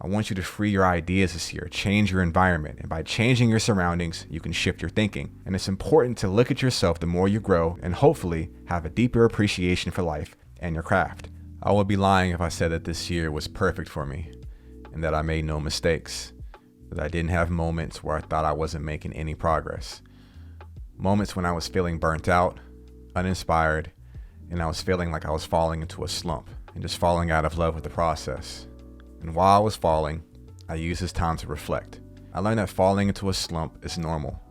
I want you to free your ideas this year, change your environment. And by changing your surroundings, you can shift your thinking. And it's important to look at yourself the more you grow and hopefully have a deeper appreciation for life and your craft. I would be lying if I said that this year was perfect for me and that I made no mistakes, that I didn't have moments where I thought I wasn't making any progress. Moments when I was feeling burnt out, uninspired, and I was feeling like I was falling into a slump and just falling out of love with the process. And while I was falling, I used this time to reflect. I learned that falling into a slump is normal,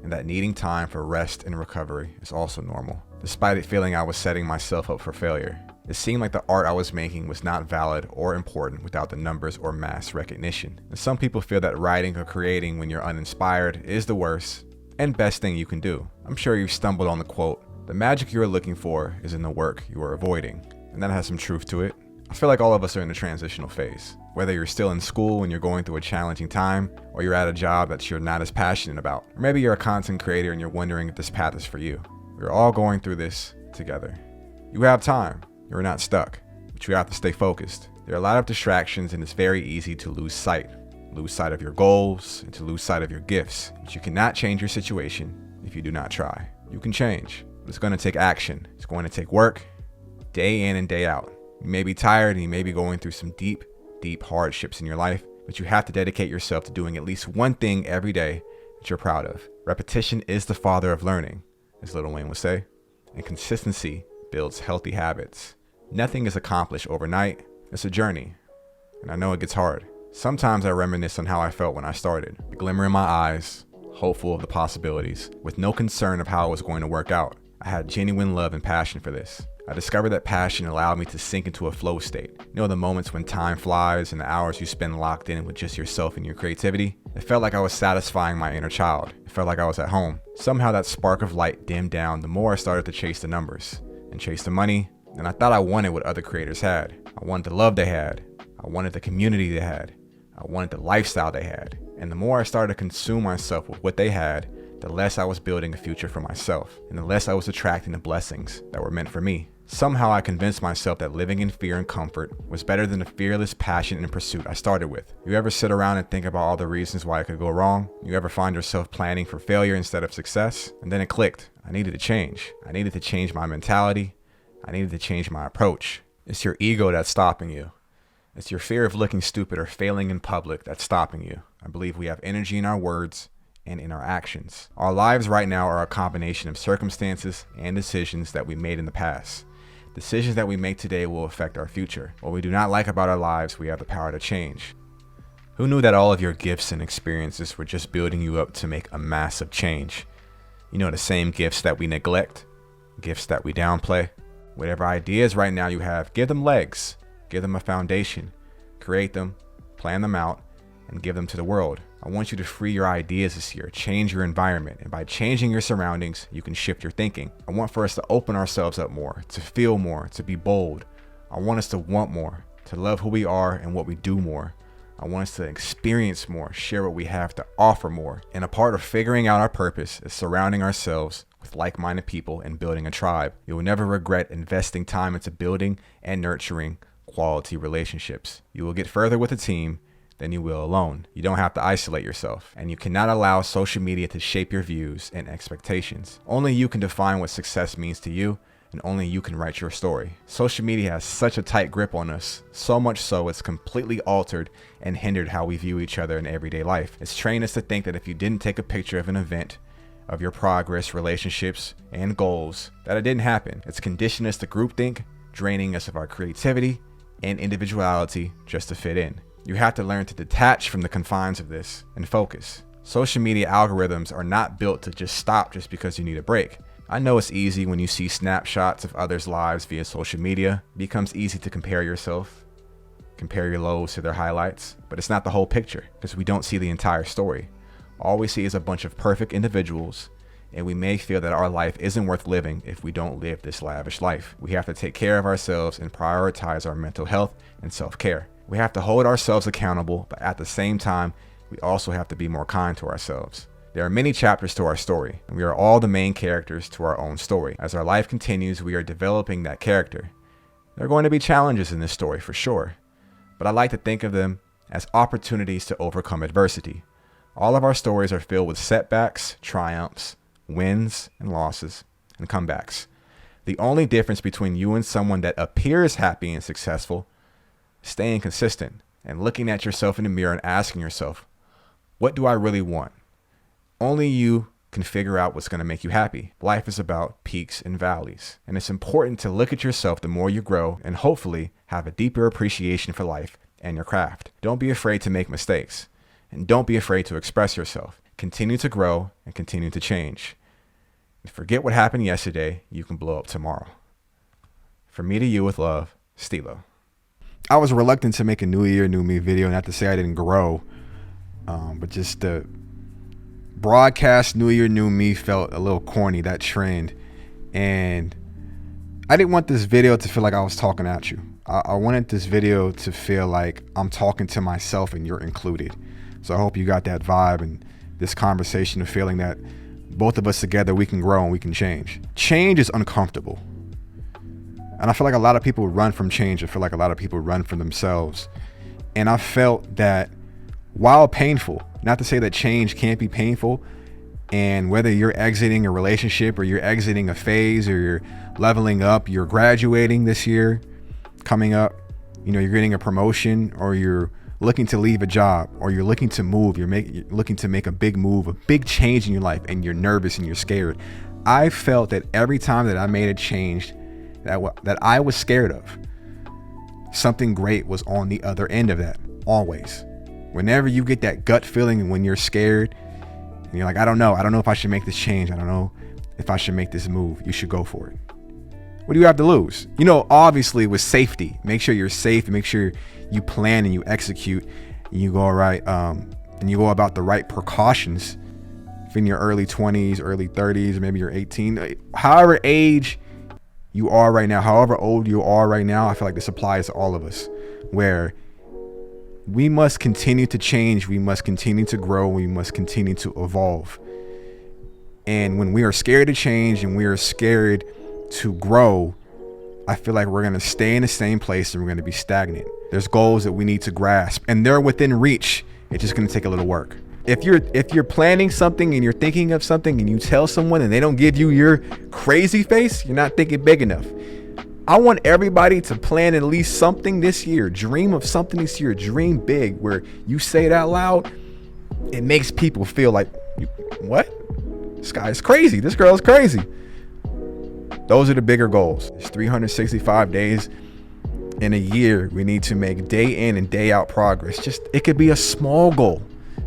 and that needing time for rest and recovery is also normal. Despite it feeling I was setting myself up for failure, it seemed like the art I was making was not valid or important without the numbers or mass recognition. And some people feel that writing or creating when you're uninspired is the worst and best thing you can do. I'm sure you've stumbled on the quote, "The magic you are looking for is in the work you are avoiding." And that has some truth to it. I feel like all of us are in a transitional phase. Whether you're still in school and you're going through a challenging time, or you're at a job that you're not as passionate about, or maybe you're a content creator and you're wondering if this path is for you. We're all going through this together. You have time. You're not stuck, but you have to stay focused. There are a lot of distractions and it's very easy to lose sight of your goals and to lose sight of your gifts. But you cannot change your situation if you do not try. You can change, but it's going to take action. It's going to take work, day in and day out. You may be tired and you may be going through some deep hardships in your life, but you have to dedicate yourself to doing at least one thing every day that you're proud of. Repetition is the father of learning, as Lil Wayne would say, and consistency builds healthy habits. Nothing is accomplished overnight. It's a journey, and I know it gets hard. Sometimes I reminisce on how I felt when I started, a glimmer in my eyes, hopeful of the possibilities, with no concern of how it was going to work out. I had genuine love and passion for this. I discovered that passion allowed me to sink into a flow state. You know, the moments when time flies and the hours you spend locked in with just yourself and your creativity? It felt like I was satisfying my inner child. It felt like I was at home. Somehow that spark of light dimmed down the more I started to chase the numbers and chase the money. And I thought I wanted what other creators had. I wanted the love they had. I wanted the community they had. I wanted the lifestyle they had. And the more I started to consume myself with what they had, the less I was building a future for myself, and the less I was attracting the blessings that were meant for me. Somehow I convinced myself that living in fear and comfort was better than the fearless passion and pursuit I started with. You ever sit around and think about all the reasons why it could go wrong? You ever find yourself planning for failure instead of success? And then it clicked. I needed to change. I needed to change my mentality. I needed to change my approach. It's your ego that's stopping you. It's your fear of looking stupid or failing in public that's stopping you. I believe we have energy in our words and in our actions. Our lives right now are a combination of circumstances and decisions that we made in the past. Decisions that we make today will affect our future. What we do not like about our lives, we have the power to change. Who knew that all of your gifts and experiences were just building you up to make a massive change? You know, the same gifts that we neglect, gifts that we downplay. Whatever ideas right now you have, give them legs, give them a foundation, create them, plan them out, and give them to the world. I want you to free your ideas this year, change your environment, and by changing your surroundings, you can shift your thinking. I want for us to open ourselves up more, to feel more, to be bold. I want us to want more, to love who we are and what we do more. I want us to experience more, share what we have to offer more. And a part of figuring out our purpose is surrounding ourselves with like-minded people and building a tribe. You will never regret investing time into building and nurturing quality relationships. You will get further with a team than you will alone. You don't have to isolate yourself, and you cannot allow social media to shape your views and expectations. Only you can define what success means to you, and only you can write your story. Social media has such a tight grip on us, so much so it's completely altered and hindered how we view each other in everyday life. It's trained us to think that if you didn't take a picture of an event, of your progress, relationships, and goals, that it didn't happen. It's conditioned us to groupthink, draining us of our creativity and individuality just to fit in. You have to learn to detach from the confines of this and focus. Social media algorithms are not built to just stop just because you need a break. I know it's easy when you see snapshots of others' lives via social media. It becomes easy to compare yourself, compare your lows to their highlights, but it's not the whole picture because we don't see the entire story. All we see is a bunch of perfect individuals, and we may feel that our life isn't worth living if we don't live this lavish life. We have to take care of ourselves and prioritize our mental health and self-care. We have to hold ourselves accountable, but at the same time, we also have to be more kind to ourselves. There are many chapters to our story, and we are all the main characters to our own story. As our life continues, we are developing that character. There are going to be challenges in this story for sure, but I like to think of them as opportunities to overcome adversity. All of our stories are filled with setbacks, triumphs, wins and losses, and comebacks. The only difference between you and someone that appears happy and successful is staying consistent and looking at yourself in the mirror and asking yourself, what do I really want? Only you can figure out what's going to make you happy. Life is about peaks and valleys, and it's important to look at yourself the more you grow and hopefully have a deeper appreciation for life and your craft. Don't be afraid to make mistakes, and don't be afraid to express yourself. Continue to grow and continue to change. And forget what happened yesterday. You can blow up tomorrow. From me to you with love, Stilo. I was reluctant to make a New Year, New Me video, not to say I didn't grow, but just the broadcast New Year, New Me felt a little corny, that trend. And I didn't want this video to feel like I was talking at you. I wanted this video to feel like I'm talking to myself and you're included. So I hope you got that vibe and this conversation of feeling that both of us together, we can grow and we can change. Change is uncomfortable. And I feel like a lot of people run from change. I feel like a lot of people run from themselves. And I felt that while painful, not to say that change can't be painful, and whether you're exiting a relationship or you're exiting a phase or you're leveling up, you're graduating this year, coming up, you're getting a promotion, or you're looking to leave a job, or you're looking to move, you're looking to make a big move, a big change in your life, and you're nervous and you're scared. I felt that every time that I made a change that I was scared of, something great was on the other end of that, always. Whenever you get that gut feeling when you're scared, and you're like, I don't know if I should make this change. I don't know if I should make this move. You should go for it. What do you have to lose? Obviously with safety, make sure you're safe, make sure you plan and you execute and you go right, and you go about the right precautions. If in your early 20s, early 30s, or maybe you're 18, however age you are right now, however old you are right now, I feel like this applies to all of us, where we must continue to change, we must continue to grow, we must continue to evolve. And when we are scared to change and we are scared to grow, I feel like we're going to stay in the same place and we're going to be stagnant. There's goals that we need to grasp and they're within reach. It's just going to take a little work. If you're planning something and you're thinking of something and you tell someone and they don't give you your crazy face, you're not thinking big enough. I want everybody to plan at least something this year. Dream of something this year. Dream big, where you say it out loud. It makes people feel like, what? This guy is crazy. This girl is crazy. Those are the bigger goals. It's 365 days in a year. We need to make day in and day out progress. It could be a small goal.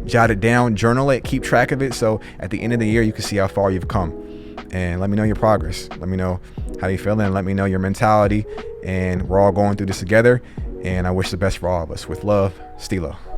Jot it down, journal it, keep track of it. So at the end of the year, you can see how far you've come. And let me know your progress. Let me know how you feeling. Let me know your mentality. And we're all going through this together. And I wish the best for all of us. With love, Stilo.